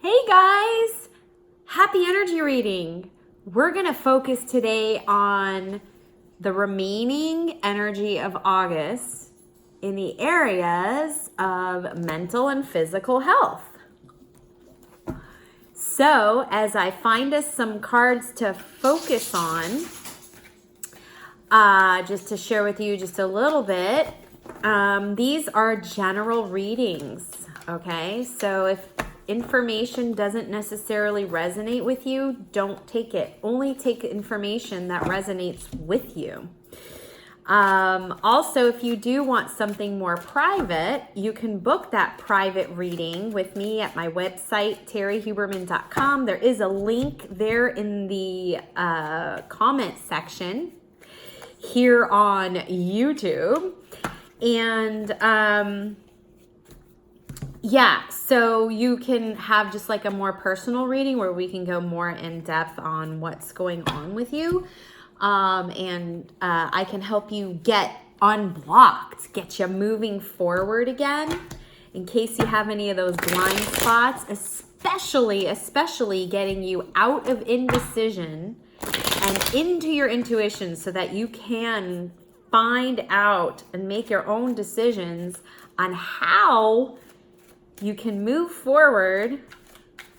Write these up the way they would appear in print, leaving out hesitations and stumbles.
Hey guys, happy energy reading. We're going to focus today on the remaining energy of August in the areas of mental and physical health. So as I find us some cards to focus on, just to share with you just a little bit, these are general readings, okay? So if information doesn't necessarily resonate with you, don't take it. Only take information that resonates with you. Also, if you do want something more private, you can book that private reading with me at my website, terriehuberman.com. There is a link there in the comment section here on YouTube. And yeah, so you can have just like a more personal reading where we can go more in depth on what's going on with you. And I can help you get unblocked, get you moving forward again in case you have any of those blind spots, especially getting you out of indecision and into your intuition so that you can find out and make your own decisions on how you can move forward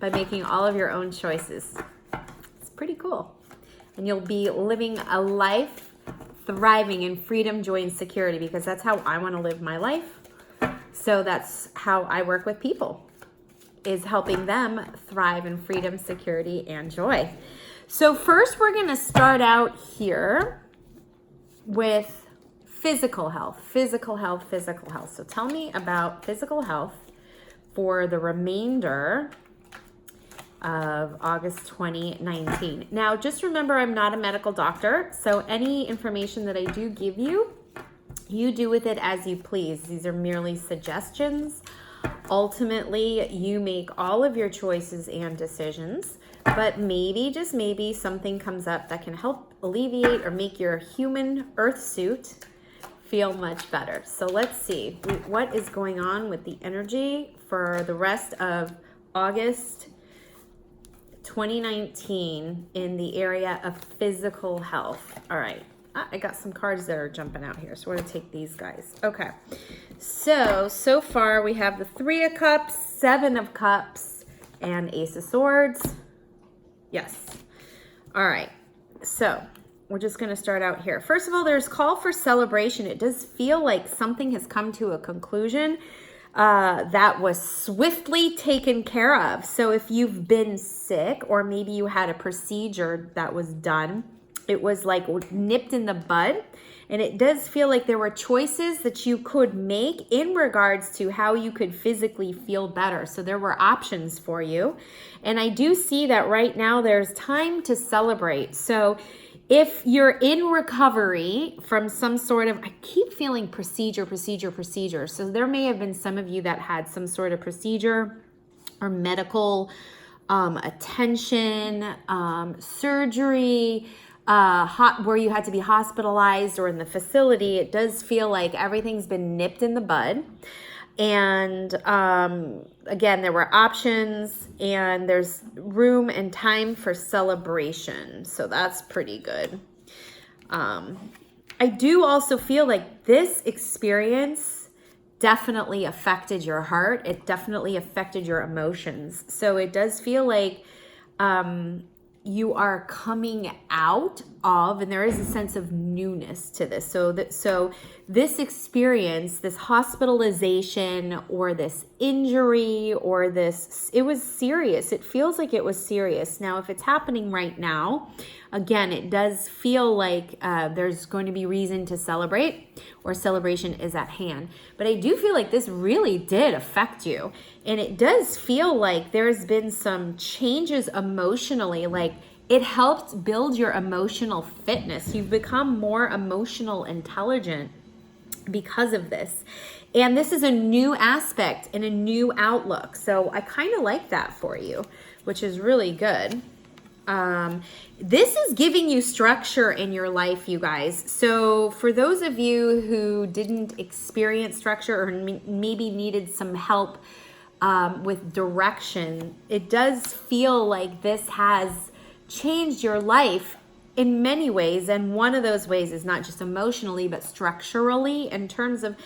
by making all of your own choices. It's pretty cool. And you'll be living a life thriving in freedom, joy, and security, because that's how I want to live my life. So that's how I work with people, is helping them thrive in freedom, security, and joy. So first we're going to start out here with physical health. So tell me about physical health for the remainder of August 2019. Now, just remember, I'm not a medical doctor, so any information that I do give you, you do with it as you please. These are merely suggestions. Ultimately, you make all of your choices and decisions, but maybe, just maybe, something comes up that can help alleviate or make your human Earthsuit feel much better. So let's see what is going on with the energy for the rest of August 2019 in the area of physical health. All right, I got some cards that are jumping out here, so we're gonna take these guys. Okay, so far we have the 3 of Cups, 7 of Cups, and Ace of Swords. Yes. All right, so we're just going to start out here. First of all, there's call for celebration. It does feel like something has come to a conclusion that was swiftly taken care of. So if you've been sick, or maybe you had a procedure that was done, it was like nipped in the bud. And it does feel like there were choices that you could make in regards to how you could physically feel better. So there were options for you. And I do see that right now there's time to celebrate. So if you're in recovery from some sort of, I keep feeling procedure. So there may have been some of you that had some sort of procedure or medical attention, surgery, where you had to be hospitalized or in the facility. It does feel like everything's been nipped in the bud. And again, there were options, and there's room and time for celebration. So that's pretty good. I do also feel like this experience definitely affected your heart. It definitely affected your emotions. So it does feel like you are coming out of, and there is a sense of newness to this. So this experience, this hospitalization or this injury or this, it was serious. It feels like it was serious. Now, if it's happening right now, again, it does feel like there's going to be reason to celebrate, or celebration is at hand. But I do feel like this really did affect you. And it does feel like there's been some changes emotionally, like it helped build your emotional fitness. You've become more emotional intelligent because of this. And this is a new aspect and a new outlook. So I kind of like that for you, which is really good. This is giving you structure in your life, you guys. So for those of you who didn't experience structure or maybe needed some help with direction. It does feel like this has changed your life in many ways, and one of those ways is not just emotionally but structurally, in terms of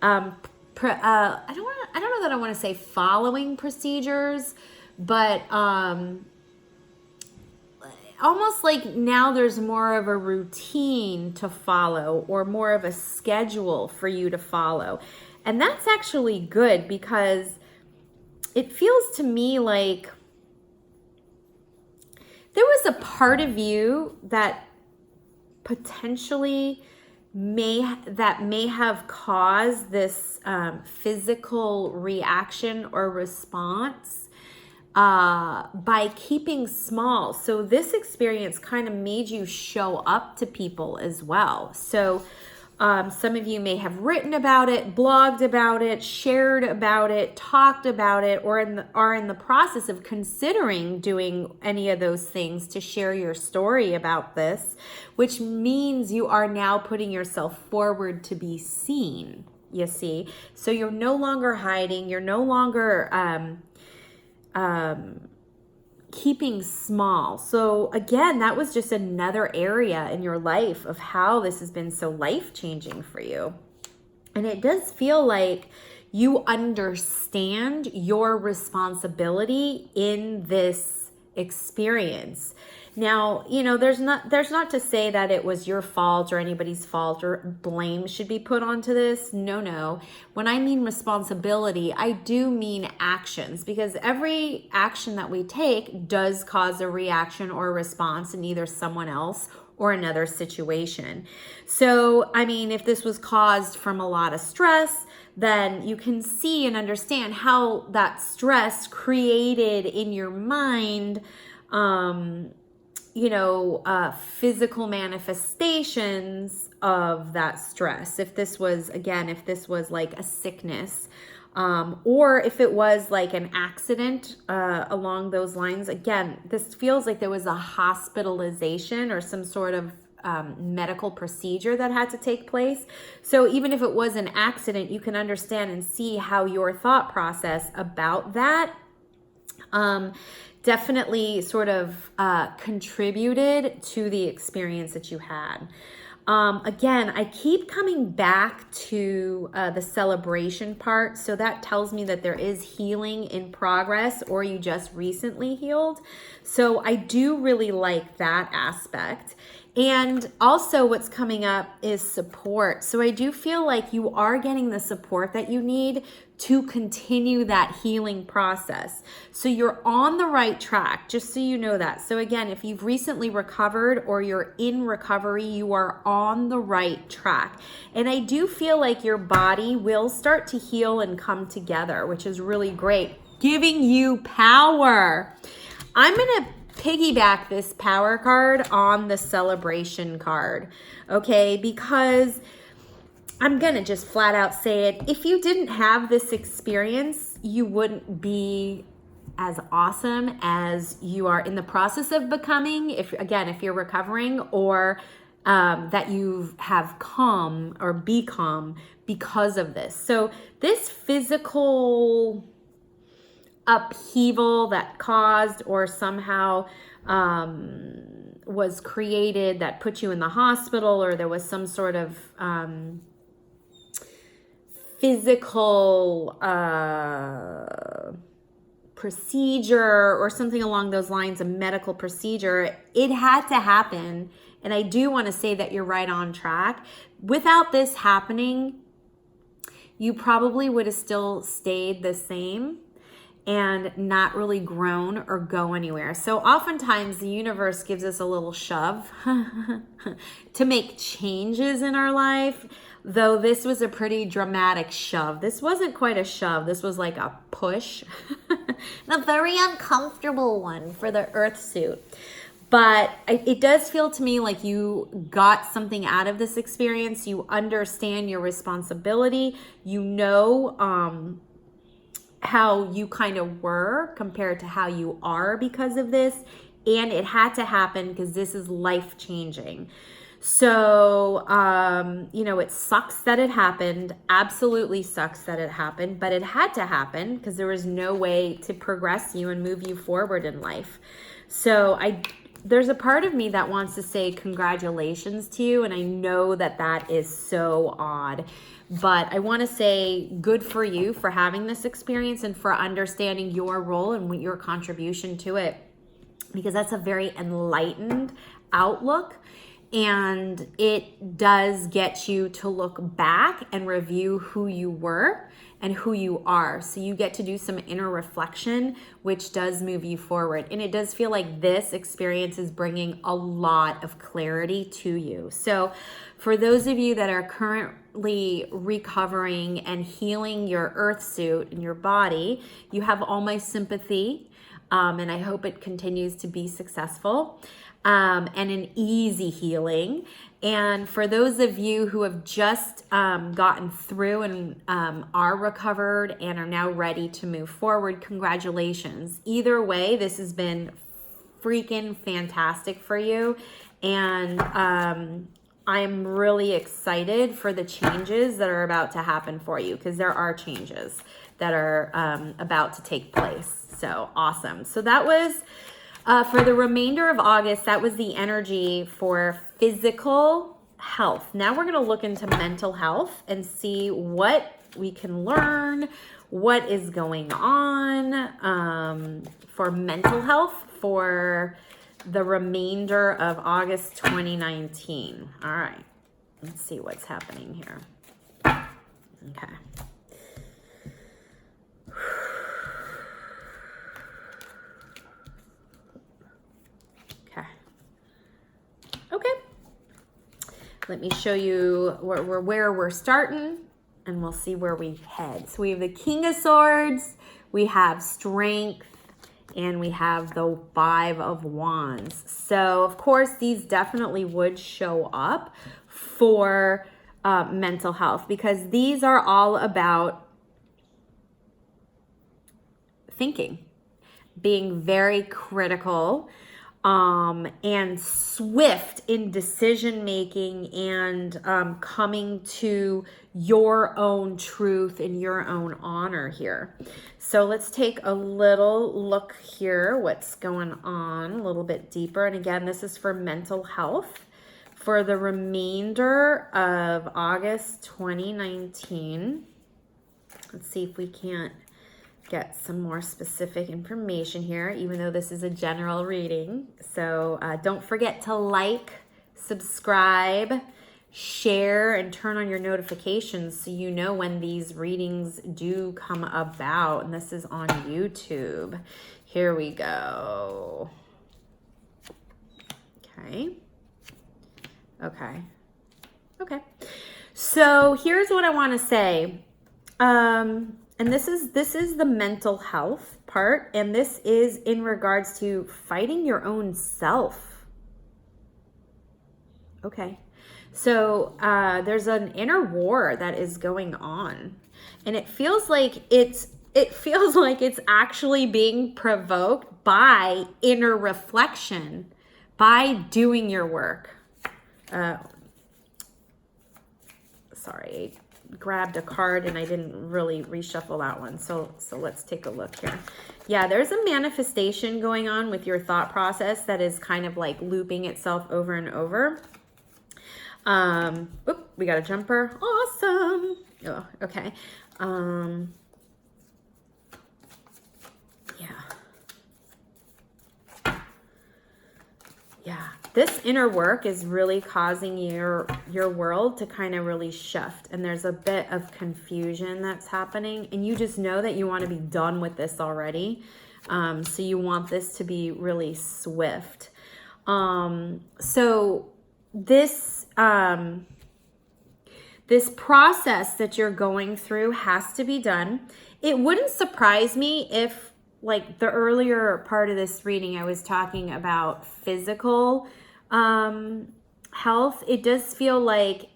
I don't know that I want to say following procedures, but almost like now there's more of a routine to follow, or more of a schedule for you to follow. And that's actually good, because it feels to me like there was a part of you that potentially may have caused this physical reaction or response by keeping small. So this experience kind of made you show up to people as well. So some of you may have written about it, blogged about it, shared about it, talked about it, or are in the process of considering doing any of those things to share your story about this, which means you are now putting yourself forward to be seen, you see? So you're no longer hiding, you're no longer keeping small. So again, that was just another area in your life of how this has been so life-changing for you. And it does feel like you understand your responsibility in this experience. Now, you know, there's not to say that it was your fault or anybody's fault or blame should be put onto this. No. When I mean responsibility, I do mean actions, because every action that we take does cause a reaction or a response in either someone else or another situation. So, I mean, if this was caused from a lot of stress, then you can see and understand how that stress created in your mind, physical manifestations of that stress. If this was like a sickness, or if it was like an accident along those lines, again, this feels like there was a hospitalization or some sort of medical procedure that had to take place. So even if it was an accident, you can understand and see how your thought process about that definitely sort of contributed to the experience that you had. Again, I keep coming back to the celebration part. So that tells me that there is healing in progress, or you just recently healed. So I do really like that aspect. And also what's coming up is support. So I do feel like you are getting the support that you need to continue that healing process. So you're on the right track, just so you know that. So again, if you've recently recovered or you're in recovery, you are on the right track. And I do feel like your body will start to heal and come together, which is really great, giving you power. I'm going to piggyback this power card on the celebration card, okay? Because I'm going to just flat out say it. If you didn't have this experience, you wouldn't be as awesome as you are in the process of becoming, if you're recovering, or that you have come or become because of this. So this physical upheaval that caused or somehow was created that put you in the hospital, or there was some sort of physical procedure or something along those lines, a medical procedure, it had to happen. And I do want to say that you're right on track. Without this happening, you probably would have still stayed the same and not really grown or go anywhere. So oftentimes the universe gives us a little shove to make changes in our life, though this was a pretty dramatic shove. This wasn't quite a shove. This was like a push, a very uncomfortable one for the Earthsuit. But it does feel to me like you got something out of this experience. You understand your responsibility. You know how you kind of were compared to how you are because of this. And it had to happen because this is life-changing. So, it sucks that it happened. Absolutely sucks that it happened, but it had to happen because there was no way to progress you and move you forward in life. So there's a part of me that wants to say congratulations to you. And I know that that is so odd, but I want to say good for you for having this experience and for understanding your role and your contribution to it, because that's a very enlightened outlook. And it does get you to look back and review who you were and who you are. So you get to do some inner reflection, which does move you forward. And it does feel like this experience is bringing a lot of clarity to you. So for those of you that are currently recovering and healing your Earthsuit in your body, you have all my sympathy. And I hope it continues to be successful. And an easy healing. And for those of you who have just gotten through and are recovered and are now ready to move forward, congratulations. Either way, this has been freaking fantastic for you. And I'm really excited for the changes that are about to happen for you, because there are changes that are about to take place. So awesome. So that was... for the remainder of August, that was the energy for physical health. Now we're going to look into mental health and see what we can learn, what is going on for mental health for the remainder of August 2019. All right, let's see what's happening here. Okay. Okay, let me show you where we're starting, and we'll see where we head. So we have the King of Swords, we have Strength, and we have the Five of Wands. So, of course, these definitely would show up for mental health, because these are all about thinking, being very critical, and swift in decision making, and coming to your own truth and your own honor here. So let's take a little look here, what's going on a little bit deeper. And again, this is for mental health for the remainder of August 2019. Let's see if we can't get some more specific information here, even though this is a general reading. So don't forget to like, subscribe, share, and turn on your notifications so you know when these readings do come about. And this is on YouTube. Here we go. Okay. So here's what I want to say. And this is the mental health part, and this is in regards to fighting your own self. Okay, so there's an inner war that is going on, and it feels like it's actually being provoked by inner reflection, by doing your work. Sorry. Grabbed a card and I didn't really reshuffle that one. So let's take a look here. Yeah, there's a manifestation going on with your thought process that is kind of like looping itself over and over. We got a jumper. Awesome. Oh, okay. Yeah. This inner work is really causing your world to kind of really shift. And there's a bit of confusion that's happening. And you just know that you want to be done with this already. So you want this to be really swift. So this process that you're going through has to be done. It wouldn't surprise me if, like the earlier part of this reading, I was talking about physical health. It does feel like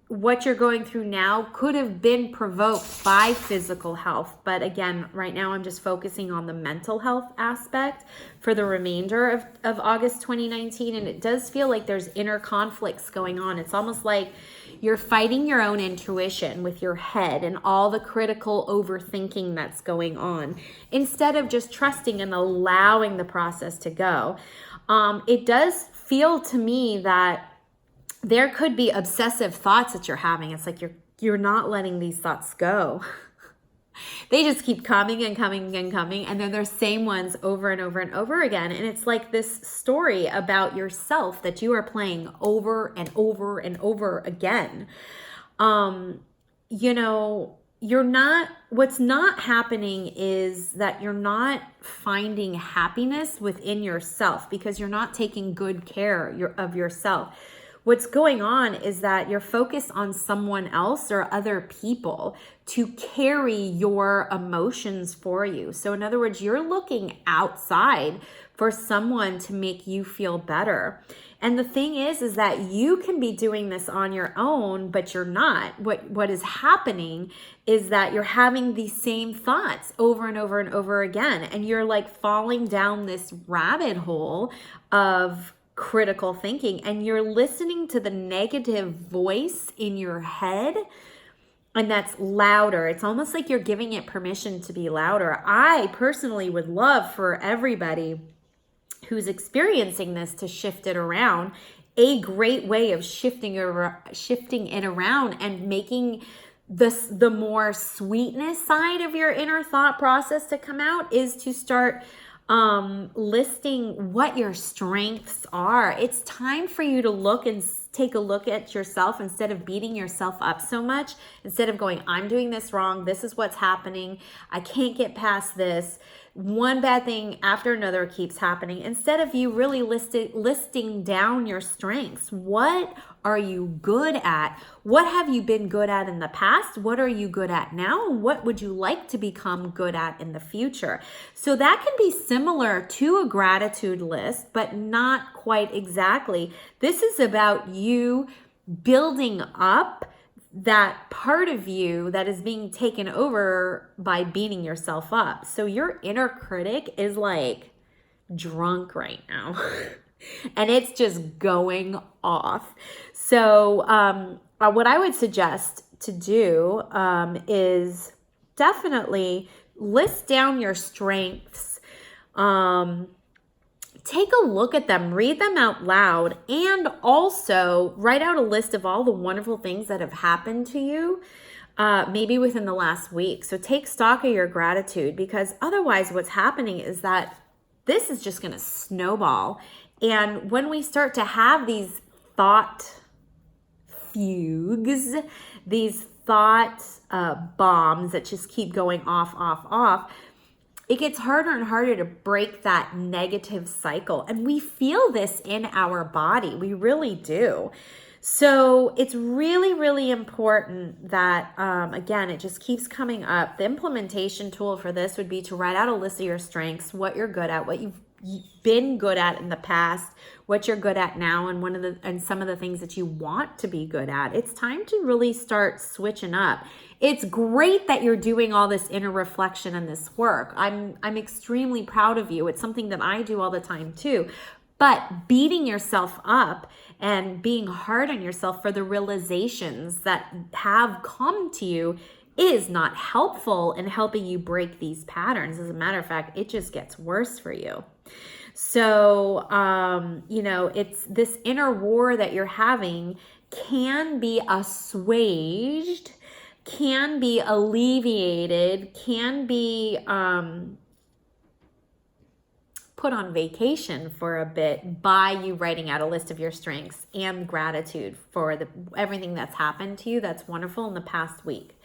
what you're going through now could have been provoked by physical health. But again, right now I'm just focusing on the mental health aspect for the remainder of August 2019. And it does feel like there's inner conflicts going on. It's almost like you're fighting your own intuition with your head and all the critical overthinking that's going on, instead of just trusting and allowing the process to go. It does feel to me that there could be obsessive thoughts that you're having. It's like you're not letting these thoughts go. They just keep coming and coming and coming, and they're the same ones over and over and over again. And it's like this story about yourself that you are playing over and over and over again. What's not happening is that you're not finding happiness within yourself because you're not taking good care of yourself. What's going on is that you're focused on someone else or other people to carry your emotions for you. So in other words, you're looking outside for someone to make you feel better. And the thing is that you can be doing this on your own, but you're not. What is happening is that you're having these same thoughts over and over and over again. And you're like falling down this rabbit hole of critical thinking, and you're listening to the negative voice in your head, and that's louder. It's almost like you're giving it permission to be louder. I personally would love for everybody who's experiencing this to shift it around. A great way of shifting it around and making the more sweetness side of your inner thought process to come out is to start listing what your strengths are. It's time for you to look and take a look at yourself instead of beating yourself up so much. Instead of going, I'm doing this wrong, this is what's happening, I can't get past this, one bad thing after another keeps happening. Instead of you really listing down your strengths. What are you good at? What have you been good at in the past? What are you good at now? And what would you like to become good at in the future? So that can be similar to a gratitude list, but not quite exactly. This is about you building up that part of you that is being taken over by beating yourself up. So your inner critic is like drunk right now and it's just going off. So what I would suggest to do is definitely list down your strengths. Take a look at them, read them out loud, and also write out a list of all the wonderful things that have happened to you, maybe within the last week. So take stock of your gratitude, because otherwise what's happening is that this is just going to snowball. And when we start to have these thought fugues, these thought bombs that just keep going off, it gets harder and harder to break that negative cycle. And we feel this in our body. We really do. So it's really, really important that, again, it just keeps coming up. The implementation tool for this would be to write out a list of your strengths, what you're good at, what you've been good at in the past, what you're good at now, and some of the things that you want to be good at. It's time to really start switching up. It's great that you're doing all this inner reflection and this work. I'm extremely proud of you. It's something that I do all the time too. But beating yourself up and being hard on yourself for the realizations that have come to you is not helpful in helping you break these patterns. As a matter of fact, it just gets worse for you. So, it's this inner war that you're having can be assuaged, can be alleviated, can be put on vacation for a bit by you writing out a list of your strengths and gratitude for everything that's happened to you that's wonderful in the past week.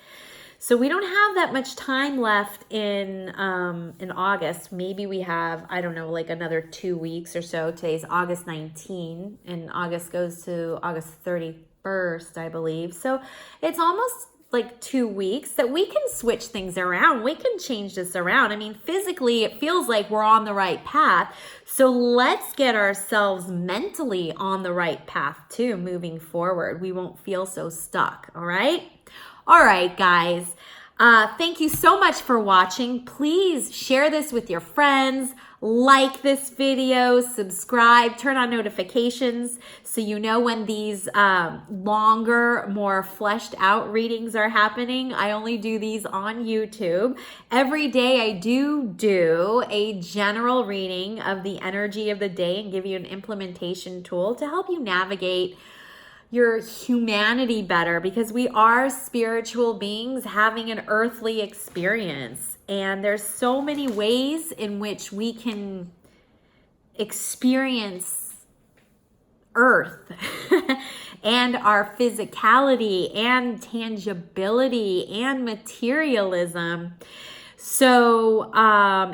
So we don't have that much time left in August. Maybe we have, I don't know, like another 2 weeks or so. Today's August 19, and August goes to August 31st, I believe. So it's almost like 2 weeks that we can switch things around. We can change this around. I mean, physically, it feels like we're on the right path. So let's get ourselves mentally on the right path too, moving forward. We won't feel so stuck. All right. All right, guys. Thank you so much for watching. Please share this with your friends, like this video, subscribe, turn on notifications so you know when these longer, more fleshed out readings are happening. I only do these on YouTube. Every day I do a general reading of the energy of the day and give you an implementation tool to help you navigate your humanity better, because we are spiritual beings having an earthly experience. And there's so many ways in which we can experience earth and our physicality and tangibility and materialism. So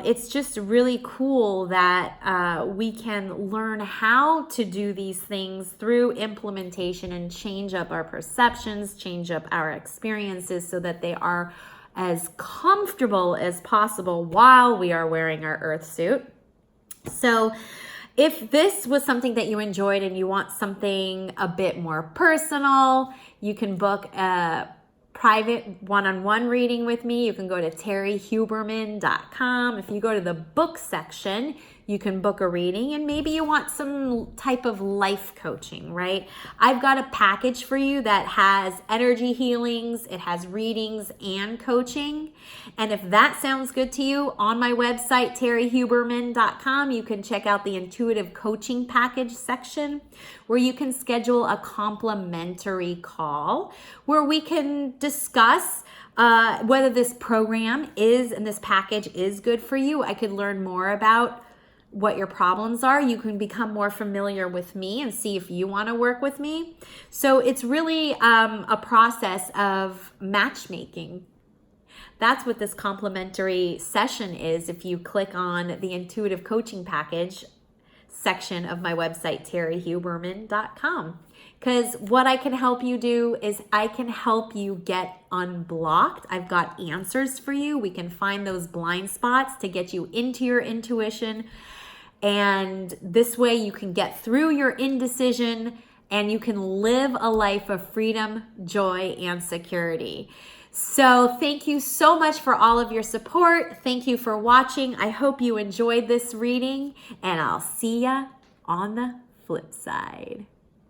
it's just really cool that we can learn how to do these things through implementation and change up our perceptions, change up our experiences so that they are as comfortable as possible while we are wearing our earth suit. So if this was something that you enjoyed and you want something a bit more personal, you can book a private one-on-one reading with me. You can go to terriehuberman.com. If you go to the book section, you can book a reading, and maybe you want some type of life coaching, right? I've got a package for you that has energy healings, it has readings and coaching. And if that sounds good to you, on my website, terriehuberman.com, you can check out the intuitive coaching package section where you can schedule a complimentary call where we can discuss whether this program is and this package is good for you. I could learn more about what your problems are. You can become more familiar with me and see if you want to work with me. So it's really a process of matchmaking. That's what this complimentary session is. If you click on the intuitive coaching package section of my website, terriehuberman.com. Because what I can help you do is I can help you get unblocked. I've got answers for you. We can find those blind spots to get you into your intuition. And this way you can get through your indecision and you can live a life of freedom, joy, and security. So thank you so much for all of your support. Thank you for watching. I hope you enjoyed this reading, and I'll see ya on the flip side.